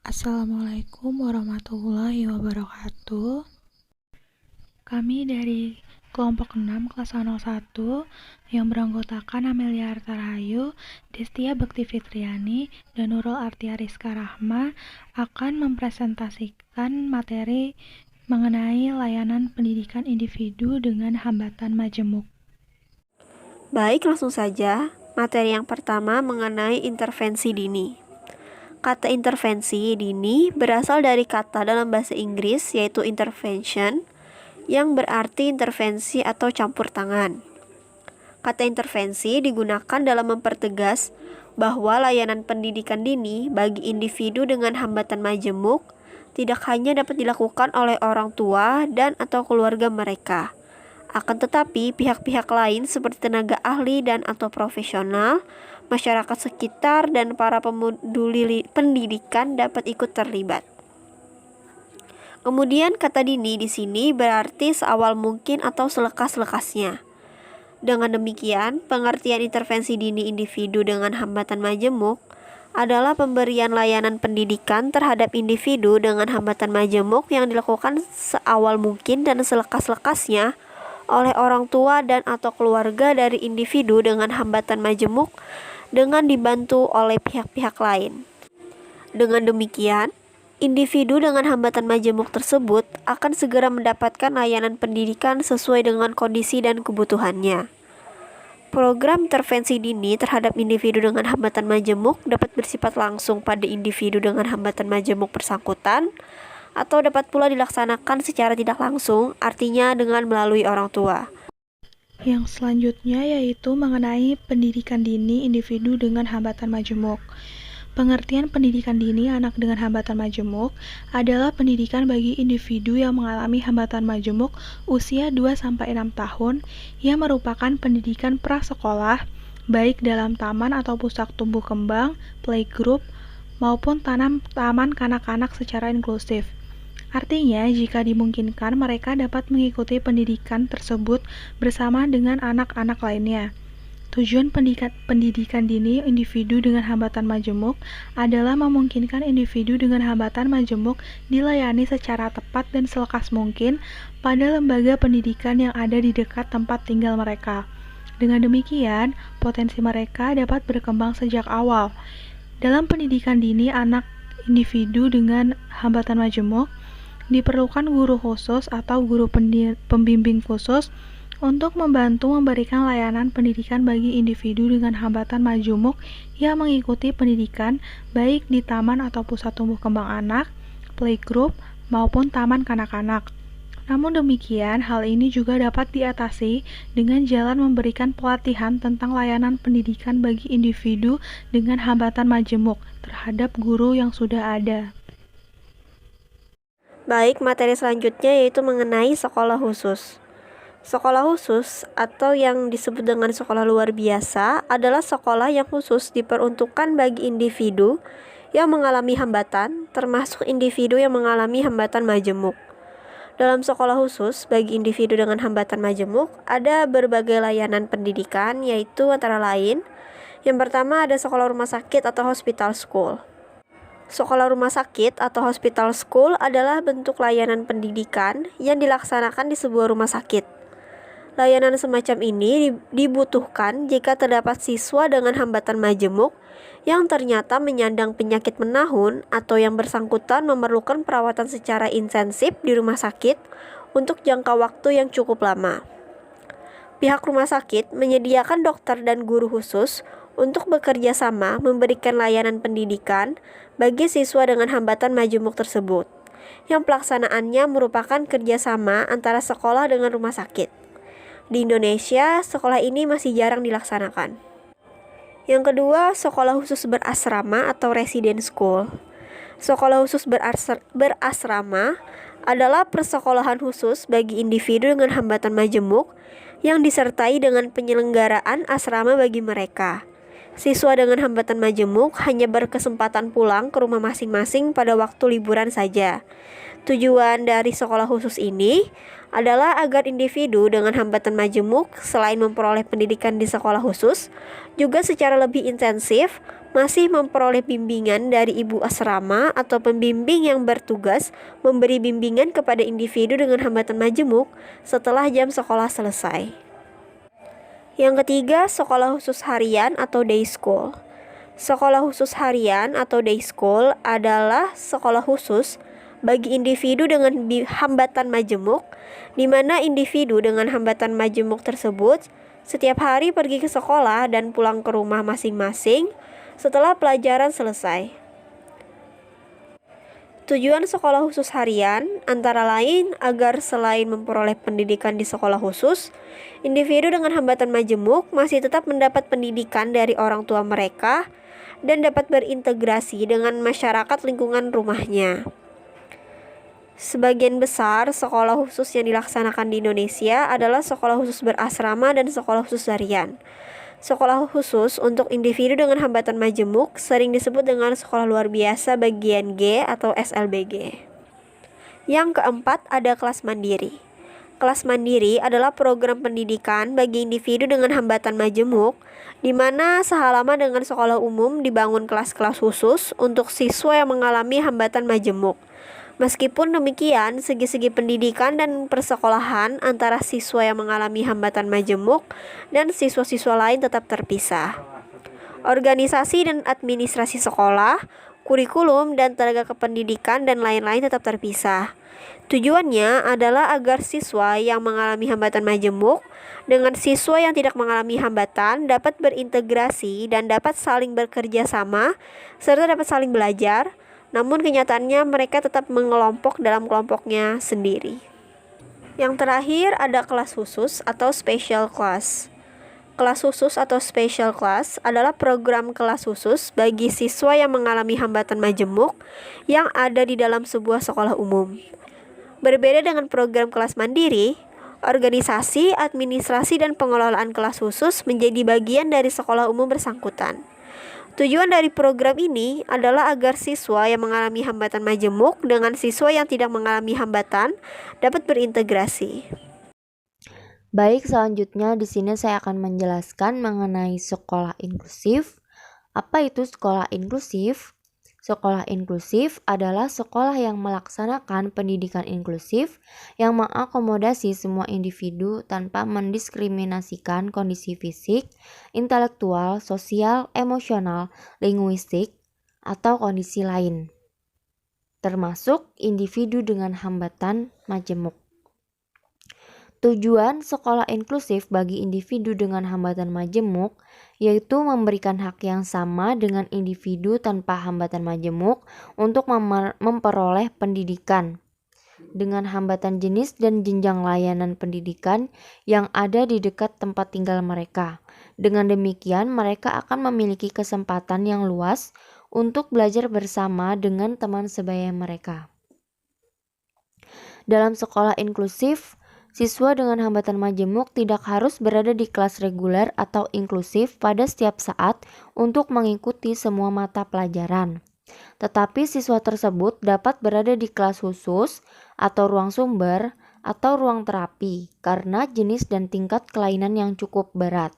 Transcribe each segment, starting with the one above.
Assalamualaikum warahmatullahi wabarakatuh. Kami dari kelompok 6 kelas 01 yang beranggotakan Amelia Arta Rahayu, Destia Bekti Fitriani, dan Nurul Artia Rizka Rahma akan mempresentasikan materi mengenai layanan pendidikan individu dengan hambatan majemuk. Baik, langsung saja. Materi yang pertama mengenai intervensi dini. Kata intervensi dini berasal dari kata dalam bahasa Inggris yaitu intervention, yang berarti intervensi atau campur tangan. Kata intervensi digunakan dalam mempertegas bahwa layanan pendidikan dini bagi individu dengan hambatan majemuk tidak hanya dapat dilakukan oleh orang tua dan atau keluarga mereka. Akan tetapi, pihak-pihak lain seperti tenaga ahli dan atau profesional, masyarakat sekitar, dan para peduli pendidikan dapat ikut terlibat. Kemudian kata dini di sini berarti seawal mungkin atau selekas-lekasnya. Dengan demikian, pengertian intervensi dini individu dengan hambatan majemuk adalah pemberian layanan pendidikan terhadap individu dengan hambatan majemuk yang dilakukan seawal mungkin dan selekas-lekasnya oleh orang tua dan atau keluarga dari individu dengan hambatan majemuk dengan dibantu oleh pihak-pihak lain. Dengan demikian, individu dengan hambatan majemuk tersebut akan segera mendapatkan layanan pendidikan sesuai dengan kondisi dan kebutuhannya. Program intervensi dini terhadap individu dengan hambatan majemuk dapat bersifat langsung pada individu dengan hambatan majemuk bersangkutan, atau dapat pula dilaksanakan secara tidak langsung, artinya dengan melalui orang tua. Yang selanjutnya yaitu mengenai pendidikan dini individu dengan hambatan majemuk. Pengertian pendidikan dini anak dengan hambatan majemuk adalah pendidikan bagi individu yang mengalami hambatan majemuk usia 2-6 tahun yang merupakan pendidikan prasekolah baik dalam taman atau pusat tumbuh kembang, playgroup, maupun taman kanak-kanak secara inklusif. Artinya, jika dimungkinkan mereka dapat mengikuti pendidikan tersebut bersama dengan anak-anak lainnya. Tujuan pendidikan dini individu dengan hambatan majemuk adalah memungkinkan individu dengan hambatan majemuk dilayani secara tepat dan selekas mungkin pada lembaga pendidikan yang ada di dekat tempat tinggal mereka. Dengan demikian, potensi mereka dapat berkembang sejak awal. Dalam pendidikan dini anak individu dengan hambatan majemuk, diperlukan guru khusus atau guru pembimbing khusus untuk membantu memberikan layanan pendidikan bagi individu dengan hambatan majemuk yang mengikuti pendidikan baik di taman atau pusat tumbuh kembang anak, playgroup, maupun taman kanak-kanak. Namun demikian, hal ini juga dapat diatasi dengan jalan memberikan pelatihan tentang layanan pendidikan bagi individu dengan hambatan majemuk terhadap guru yang sudah ada. Baik, materi selanjutnya yaitu mengenai sekolah khusus. Sekolah khusus atau yang disebut dengan sekolah luar biasa adalah sekolah yang khusus diperuntukkan bagi individu yang mengalami hambatan, termasuk individu yang mengalami hambatan majemuk. Dalam sekolah khusus bagi individu dengan hambatan majemuk ada berbagai layanan pendidikan, yaitu antara lain yang pertama ada sekolah rumah sakit atau hospital school. Sekolah rumah sakit atau hospital school adalah bentuk layanan pendidikan yang dilaksanakan di sebuah rumah sakit. Layanan semacam ini dibutuhkan jika terdapat siswa dengan hambatan majemuk yang ternyata menyandang penyakit menahun atau yang bersangkutan memerlukan perawatan secara intensif di rumah sakit untuk jangka waktu yang cukup lama. Pihak rumah sakit menyediakan dokter dan guru khusus untuk bekerja sama memberikan layanan pendidikan bagi siswa dengan hambatan majemuk tersebut, yang pelaksanaannya merupakan kerjasama antara sekolah dengan rumah sakit. Di Indonesia, sekolah ini masih jarang dilaksanakan. Yang kedua, sekolah khusus berasrama atau resident school. Sekolah khusus berasrama adalah persekolahan khusus bagi individu dengan hambatan majemuk yang disertai dengan penyelenggaraan asrama bagi mereka. Siswa dengan hambatan majemuk hanya berkesempatan pulang ke rumah masing-masing pada waktu liburan saja. Tujuan dari sekolah khusus ini adalah agar individu dengan hambatan majemuk selain memperoleh pendidikan di sekolah khusus, juga secara lebih intensif masih memperoleh bimbingan dari ibu asrama atau pembimbing yang bertugas memberi bimbingan kepada individu dengan hambatan majemuk setelah jam sekolah selesai. Yang ketiga, sekolah khusus harian atau day school. Sekolah khusus harian atau day school adalah sekolah khusus bagi individu dengan hambatan majemuk, di mana individu dengan hambatan majemuk tersebut setiap hari pergi ke sekolah dan pulang ke rumah masing-masing setelah pelajaran selesai. Tujuan sekolah khusus harian antara lain agar selain memperoleh pendidikan di sekolah khusus, individu dengan hambatan majemuk masih tetap mendapat pendidikan dari orang tua mereka dan dapat berintegrasi dengan masyarakat lingkungan rumahnya. Sebagian besar sekolah khusus yang dilaksanakan di Indonesia adalah sekolah khusus berasrama dan sekolah khusus harian. Sekolah khusus untuk individu dengan hambatan majemuk sering disebut dengan sekolah luar biasa bagian G atau SLBG. Yang keempat, ada kelas mandiri. Kelas mandiri adalah program pendidikan bagi individu dengan hambatan majemuk, di mana sehalaman dengan sekolah umum dibangun kelas-kelas khusus untuk siswa yang mengalami hambatan majemuk. Meskipun demikian, segi-segi pendidikan dan persekolahan antara siswa yang mengalami hambatan majemuk dan siswa-siswa lain tetap terpisah. Organisasi dan administrasi sekolah, kurikulum, dan tenaga kependidikan dan lain-lain tetap terpisah. Tujuannya adalah agar siswa yang mengalami hambatan majemuk dengan siswa yang tidak mengalami hambatan dapat berintegrasi dan dapat saling bekerja sama serta dapat saling belajar. Namun kenyataannya mereka tetap mengelompok dalam kelompoknya sendiri. Yang terakhir ada kelas khusus atau special class. Kelas khusus atau special class adalah program kelas khusus bagi siswa yang mengalami hambatan majemuk yang ada di dalam sebuah sekolah umum. Berbeda dengan program kelas mandiri, organisasi, administrasi, dan pengelolaan kelas khusus menjadi bagian dari sekolah umum bersangkutan. Tujuan dari program ini adalah agar siswa yang mengalami hambatan majemuk dengan siswa yang tidak mengalami hambatan dapat berintegrasi. Baik, selanjutnya di sini saya akan menjelaskan mengenai sekolah inklusif. Apa itu sekolah inklusif? Sekolah inklusif adalah sekolah yang melaksanakan pendidikan inklusif yang mengakomodasi semua individu tanpa mendiskriminasikan kondisi fisik, intelektual, sosial, emosional, linguistik, atau kondisi lain, termasuk individu dengan hambatan majemuk. Tujuan sekolah inklusif bagi individu dengan hambatan majemuk yaitu memberikan hak yang sama dengan individu tanpa hambatan majemuk untuk memperoleh pendidikan dengan hambatan jenis dan jenjang layanan pendidikan yang ada di dekat tempat tinggal mereka. Dengan demikian, mereka akan memiliki kesempatan yang luas untuk belajar bersama dengan teman sebaya mereka. Dalam sekolah inklusif, siswa dengan hambatan majemuk tidak harus berada di kelas reguler atau inklusif pada setiap saat untuk mengikuti semua mata pelajaran. Tetapi siswa tersebut dapat berada di kelas khusus atau ruang sumber atau ruang terapi karena jenis dan tingkat kelainan yang cukup berat.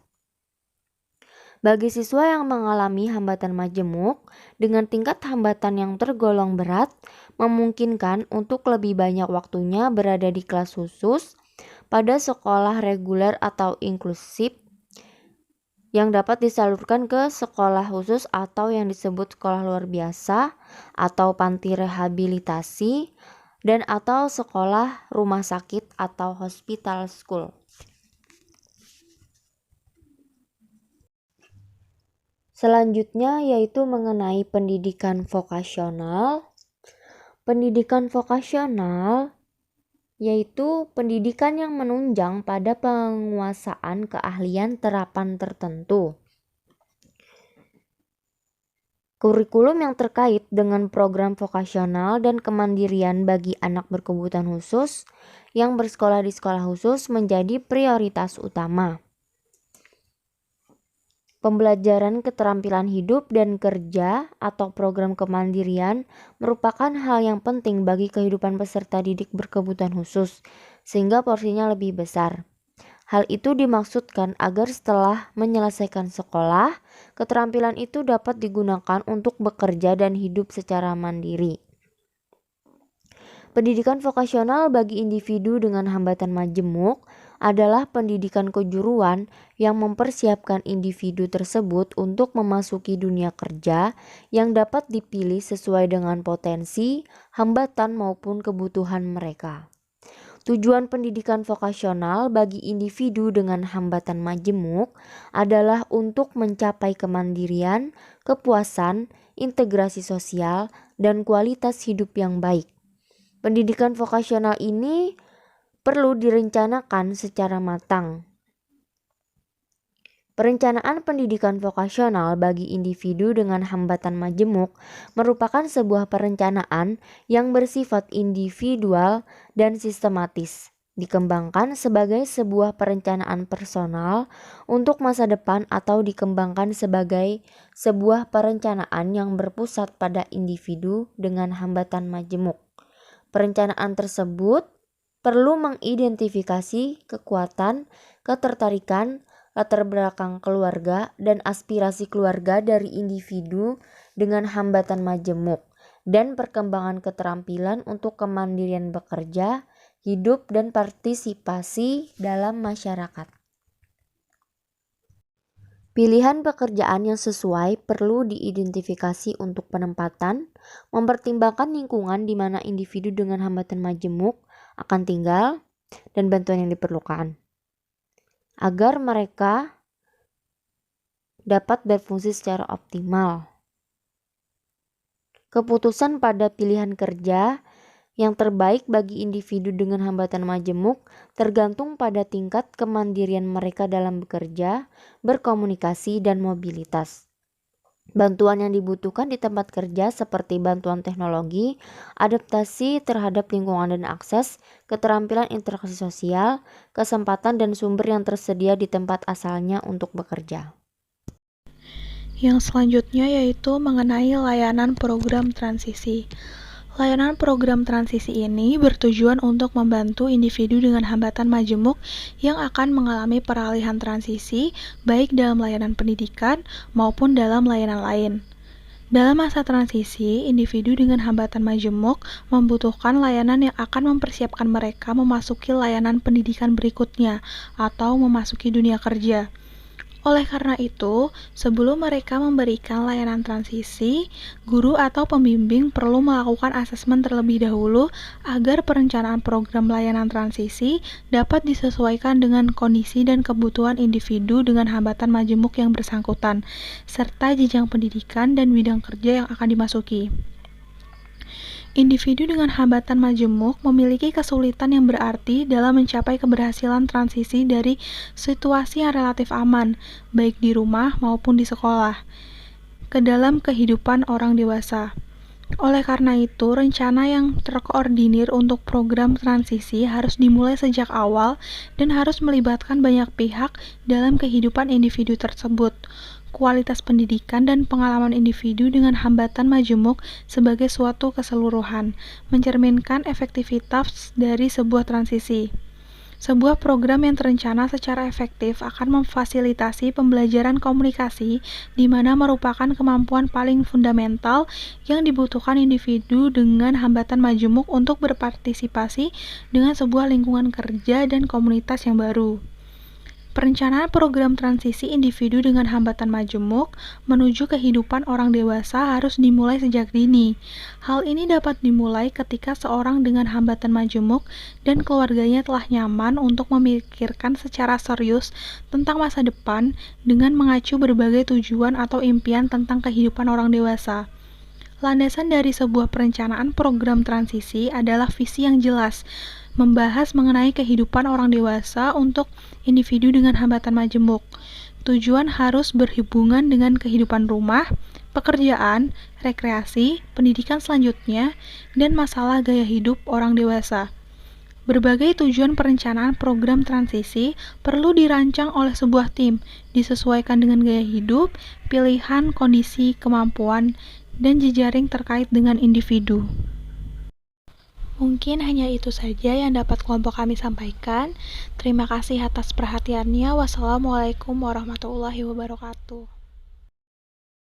Bagi siswa yang mengalami hambatan majemuk dengan tingkat hambatan yang tergolong berat, memungkinkan untuk lebih banyak waktunya berada di kelas khusus pada sekolah reguler atau inklusif yang dapat disalurkan ke sekolah khusus atau yang disebut sekolah luar biasa atau panti rehabilitasi dan atau sekolah rumah sakit atau hospital school. Selanjutnya yaitu mengenai pendidikan vokasional. Pendidikan vokasional yaitu pendidikan yang menunjang pada penguasaan keahlian terapan tertentu. Kurikulum yang terkait dengan program vokasional dan kemandirian bagi anak berkebutuhan khusus yang bersekolah di sekolah khusus menjadi prioritas utama. Pembelajaran keterampilan hidup dan kerja atau program kemandirian merupakan hal yang penting bagi kehidupan peserta didik berkebutuhan khusus, sehingga porsinya lebih besar. Hal itu dimaksudkan agar setelah menyelesaikan sekolah, keterampilan itu dapat digunakan untuk bekerja dan hidup secara mandiri. Pendidikan vokasional bagi individu dengan hambatan majemuk adalah pendidikan kejuruan yang mempersiapkan individu tersebut untuk memasuki dunia kerja yang dapat dipilih sesuai dengan potensi, hambatan maupun kebutuhan mereka. Tujuan pendidikan vokasional bagi individu dengan hambatan majemuk adalah untuk mencapai kemandirian, kepuasan, integrasi sosial, dan kualitas hidup yang baik. Pendidikan vokasional ini perlu direncanakan secara matang. Perencanaan pendidikan vokasional bagi individu dengan hambatan majemuk merupakan sebuah perencanaan yang bersifat individual dan sistematis, dikembangkan sebagai sebuah perencanaan personal untuk masa depan atau dikembangkan sebagai sebuah perencanaan yang berpusat pada individu dengan hambatan majemuk. Perencanaan tersebut perlu mengidentifikasi kekuatan, ketertarikan, latar belakang keluarga, dan aspirasi keluarga dari individu dengan hambatan majemuk, dan perkembangan keterampilan untuk kemandirian bekerja, hidup, dan partisipasi dalam masyarakat. Pilihan pekerjaan yang sesuai perlu diidentifikasi untuk penempatan, mempertimbangkan lingkungan di mana individu dengan hambatan majemuk akan tinggal, dan bantuan yang diperlukan, agar mereka dapat berfungsi secara optimal. Keputusan pada pilihan kerja yang terbaik bagi individu dengan hambatan majemuk tergantung pada tingkat kemandirian mereka dalam bekerja, berkomunikasi, dan mobilitas. Bantuan yang dibutuhkan di tempat kerja seperti bantuan teknologi, adaptasi terhadap lingkungan dan akses, keterampilan interaksi sosial, kesempatan dan sumber yang tersedia di tempat asalnya untuk bekerja. Yang selanjutnya yaitu mengenai layanan program transisi. Layanan program transisi ini bertujuan untuk membantu individu dengan hambatan majemuk yang akan mengalami peralihan transisi baik dalam layanan pendidikan maupun dalam layanan lain. Dalam masa transisi, individu dengan hambatan majemuk membutuhkan layanan yang akan mempersiapkan mereka memasuki layanan pendidikan berikutnya atau memasuki dunia kerja. Oleh karena itu, sebelum mereka memberikan layanan transisi, guru atau pembimbing perlu melakukan asesmen terlebih dahulu agar perencanaan program layanan transisi dapat disesuaikan dengan kondisi dan kebutuhan individu dengan hambatan majemuk yang bersangkutan, serta jenjang pendidikan dan bidang kerja yang akan dimasuki. Individu dengan hambatan majemuk memiliki kesulitan yang berarti dalam mencapai keberhasilan transisi dari situasi yang relatif aman, baik di rumah maupun di sekolah, ke dalam kehidupan orang dewasa. Oleh karena itu, rencana yang terkoordinir untuk program transisi harus dimulai sejak awal dan harus melibatkan banyak pihak dalam kehidupan individu tersebut. Kualitas pendidikan dan pengalaman individu dengan hambatan majemuk sebagai suatu keseluruhan, mencerminkan efektivitas dari sebuah transisi. Sebuah program yang terencana secara efektif akan memfasilitasi pembelajaran komunikasi, di mana merupakan kemampuan paling fundamental yang dibutuhkan individu dengan hambatan majemuk untuk berpartisipasi dengan sebuah lingkungan kerja dan komunitas yang baru. Perencanaan program transisi individu dengan hambatan majemuk menuju kehidupan orang dewasa harus dimulai sejak dini. Hal ini dapat dimulai ketika seorang dengan hambatan majemuk dan keluarganya telah nyaman untuk memikirkan secara serius tentang masa depan dengan mengacu berbagai tujuan atau impian tentang kehidupan orang dewasa. Landasan dari sebuah perencanaan program transisi adalah visi yang jelas, membahas mengenai kehidupan orang dewasa untuk individu dengan hambatan majemuk. Tujuan harus berhubungan dengan kehidupan rumah, pekerjaan, rekreasi, pendidikan selanjutnya, dan masalah gaya hidup orang dewasa. Berbagai tujuan perencanaan program transisi perlu dirancang oleh sebuah tim, disesuaikan dengan gaya hidup, pilihan, kondisi, kemampuan, dan jejaring terkait dengan individu. Mungkin hanya itu saja yang dapat kelompok kami sampaikan. Terima kasih atas perhatiannya. Wassalamualaikum warahmatullahi wabarakatuh.